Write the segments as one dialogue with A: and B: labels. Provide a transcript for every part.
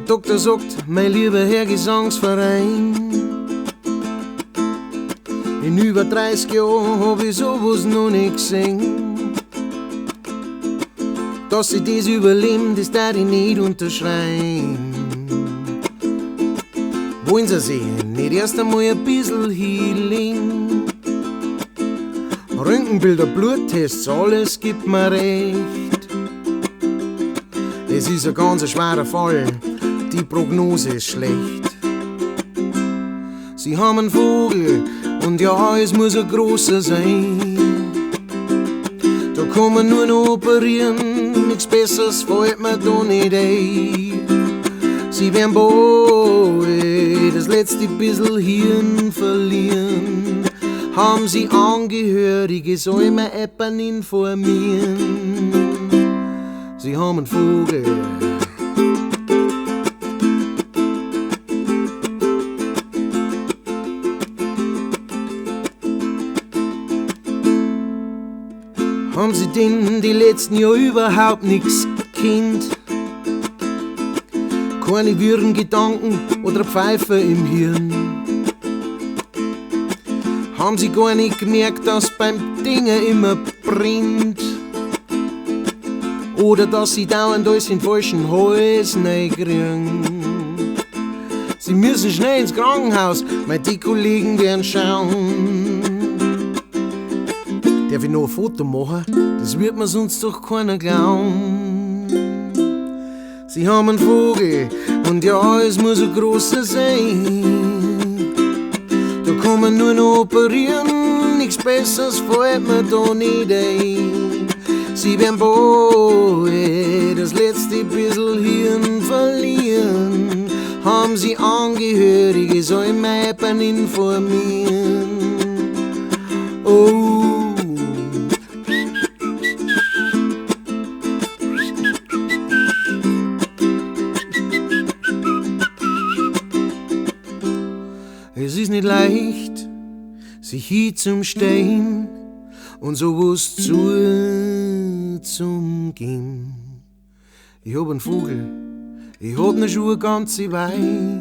A: Doktor sagt, mein lieber Herr Gesangsverein, in über 30 Jahren hab ich sowas noch nicht gesehen. Dass ich das überleben, das darf ich nicht unterschreiben. Wollen Sie sehen, nicht erst einmal ein bisschen Healing? Röntgenbilder, Bluttests, alles gibt mir recht. Es ist ein ganz schwerer Fall, die Prognose ist schlecht. Sie haben einen Vogel und ja, es muss ein großer sein. Da kann man nur noch operieren, nichts Besseres fällt mir da nicht ein. Sie werden bald das letzte bisschen Hirn verlieren. Haben Sie Angehörige, soll man jemanden informieren? Sie haben einen Vogel. Haben Sie denn die letzten Jahre überhaupt nichts gekannt? Keine wirren Gedanken oder Pfeife im Hirn? Haben Sie gar nicht gemerkt, dass beim Dinge immer brennt? Oder dass Sie dauernd alles in den falschen Hals kriegen? Sie müssen schnell ins Krankenhaus, die Kollegen werden schauen. Darf ich noch ein Foto machen? Das wird mir sonst doch keiner glauben. Sie haben einen Vogel und ja, es muss ein großer sein. Da kann man nur noch operieren, nichts Besseres fällt mir da nicht ein. Sie werden bald das letzte bisschen Hirn verlieren. Haben Sie Angehörige, soll man jemanden informieren? Oh. Es ist nicht leicht, sich hier zum Stehen und sowas zum Gehen. Ich hab einen Vogel, ich hab ne Schuhe ganze Weih.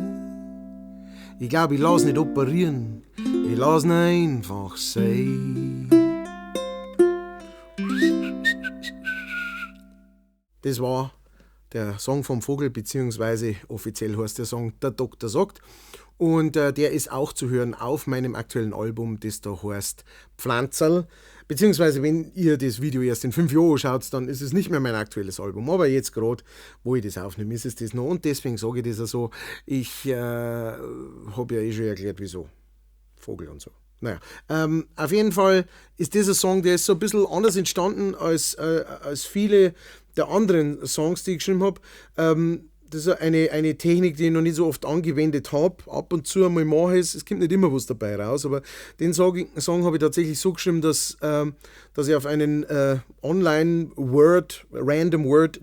A: Ich glaub, ich lass nicht operieren, ich lass ihn einfach sein. Das war der Song vom Vogel, beziehungsweise offiziell heißt der Song Der Doktor sagt. Und der ist auch zu hören auf meinem aktuellen Album, das da heißt Pflanzerl. Beziehungsweise, wenn ihr das Video erst in 5 Jahren schaut, dann ist es nicht mehr mein aktuelles Album. Aber jetzt gerade, wo ich das aufnehme, ist es das noch. Und deswegen sage ich das auch so. Ich habe ja schon erklärt, wieso. Vogel und so. Naja, auf jeden Fall ist dieser Song, der ist so ein bisschen anders entstanden als viele der anderen Songs, die ich geschrieben habe. Das ist eine Technik, die ich noch nicht so oft angewendet habe. Ab und zu einmal mache ich es. Es kommt nicht immer was dabei raus, aber den Song habe ich tatsächlich so geschrieben, dass ich auf einen Random Word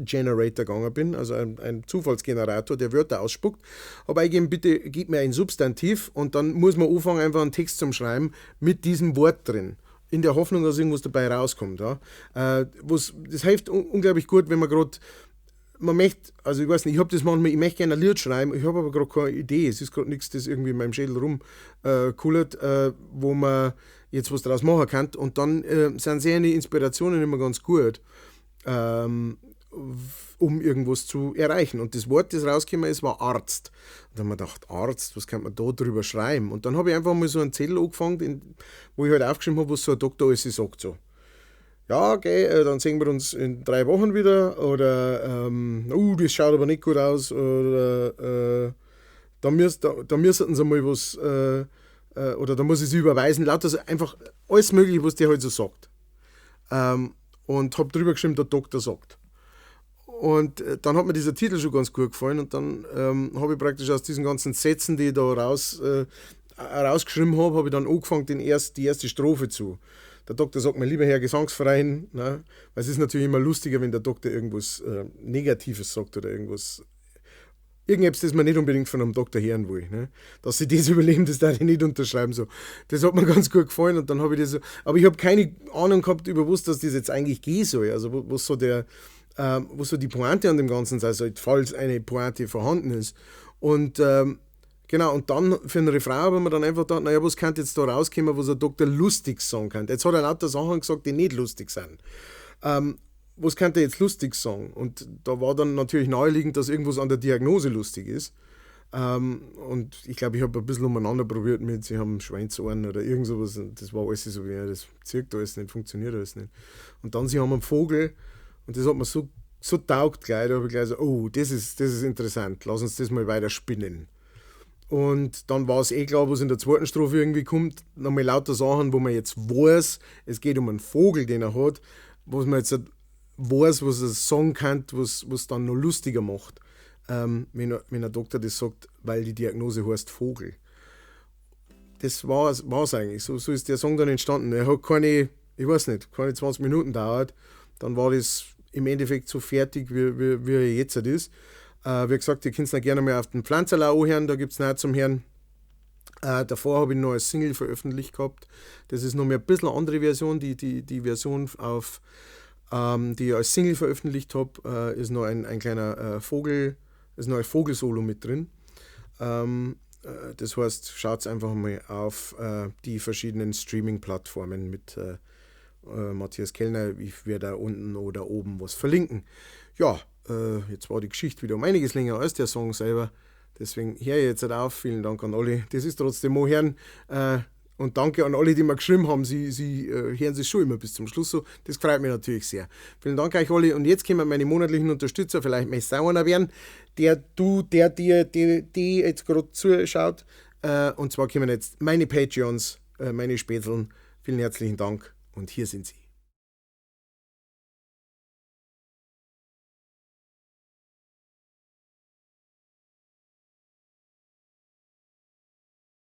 A: Generator gegangen bin, also ein Zufallsgenerator, der Wörter ausspuckt. Habe eingegeben, bitte gib mir ein Substantiv und dann muss man anfangen, einfach einen Text zu schreiben mit diesem Wort drin. In der Hoffnung, dass irgendwas dabei rauskommt. Ja. Das hilft unglaublich gut, wenn man gerade man möchte, also ich weiß nicht, ich habe das manchmal, ich möchte gerne ein Lied schreiben, ich habe aber gerade keine Idee, es ist gerade nichts, das irgendwie in meinem Schädel rumkullert, wo man jetzt was draus machen kann, und dann sind seine Inspirationen immer ganz gut, um irgendwas zu erreichen. Und das Wort, das rausgekommen ist, war Arzt. Und dann habe ich mir gedacht, Arzt, was kann man da drüber schreiben? Und dann habe ich einfach mal so einen Zettel angefangen, wo ich halt aufgeschrieben habe, was so ein Doktor alles sagt, so. Ja, okay, dann sehen wir uns in 3 Wochen wieder, oder das schaut aber nicht gut aus, oder da müssten sie mal was, oder da muss ich sie überweisen, lauter so einfach alles mögliche, was der halt so sagt. Und habe drüber geschrieben, der Doktor sagt. Und dann hat mir dieser Titel schon ganz gut gefallen, und dann habe ich praktisch aus diesen ganzen Sätzen, die ich da rausgeschrieben habe, ich dann angefangen, die erste Strophe zu. Der Doktor sagt, mein lieber Herr Gesangsverein, ne? Weil es ist natürlich immer lustiger, wenn der Doktor irgendwas Negatives sagt oder irgendetwas, das man nicht unbedingt von einem Doktor hören will. Ne? Dass sie das überleben, das darf ich nicht unterschreiben. So. Das hat mir ganz gut gefallen, und dann habe ich das so, aber ich habe keine Ahnung gehabt, über was das jetzt eigentlich gehen soll, also was so der wo so die Pointe an dem Ganzen sein sollte, falls eine Pointe vorhanden ist. Und genau, und dann für einen Refrain haben wir dann einfach gedacht, naja, was könnte jetzt da rauskommen, was ein Doktor lustig sagen kann. Jetzt hat er lauter Sachen gesagt, die nicht lustig sind. Was könnte er jetzt lustig sagen? Und da war dann natürlich naheliegend, dass irgendwas an der Diagnose lustig ist. Und ich glaube, ich habe ein bisschen umeinander probiert mit, sie haben Schweinsohren oder irgend sowas. Und das war alles so, ja, das zirkt alles nicht, funktioniert alles nicht. Und dann, sie haben einen Vogel und das hat mir so taugt gleich, da habe ich gleich so, oh, das ist interessant, lass uns das mal weiter spinnen. Und dann war es klar, was in der zweiten Strophe irgendwie kommt, nochmal lauter Sachen, wo man jetzt weiß, es geht um einen Vogel, den er hat, was man jetzt weiß, was er sagen kann, was dann noch lustiger macht, wenn ein Doktor das sagt, weil die Diagnose heißt Vogel. Das war es eigentlich. So ist der Song dann entstanden. Er hat keine 20 Minuten gedauert. Dann war das im Endeffekt so fertig, wie er jetzt ist. Wie gesagt, ihr könnt es gerne mal auf den Pflanzerlau anhören, da gibt es noch zum Hören. Davor habe ich noch als Single veröffentlicht gehabt. Das ist noch mal ein bisschen eine andere Version. Die Version, die ich als Single veröffentlicht habe, ist noch ein kleiner ist noch ein Vogelsolo mit drin. Das heißt, schaut einfach mal auf die verschiedenen Streaming-Plattformen mit Matthias Kellner. Ich werde da unten oder oben was verlinken. Ja, jetzt war die Geschichte wieder um einiges länger als der Song selber. Deswegen höre ich jetzt auf. Vielen Dank an alle. Das ist trotzdem mal hören. Und danke an alle, die mir geschrieben haben. Sie hören sich schon immer bis zum Schluss so. Das freut mich natürlich sehr. Vielen Dank euch alle. Und jetzt kommen meine monatlichen Unterstützer. Vielleicht möchtest du auch einer werden, die jetzt gerade zuschaut. Und zwar kommen jetzt meine Patreons, meine Spätzeln. Vielen herzlichen Dank. Und hier sind sie.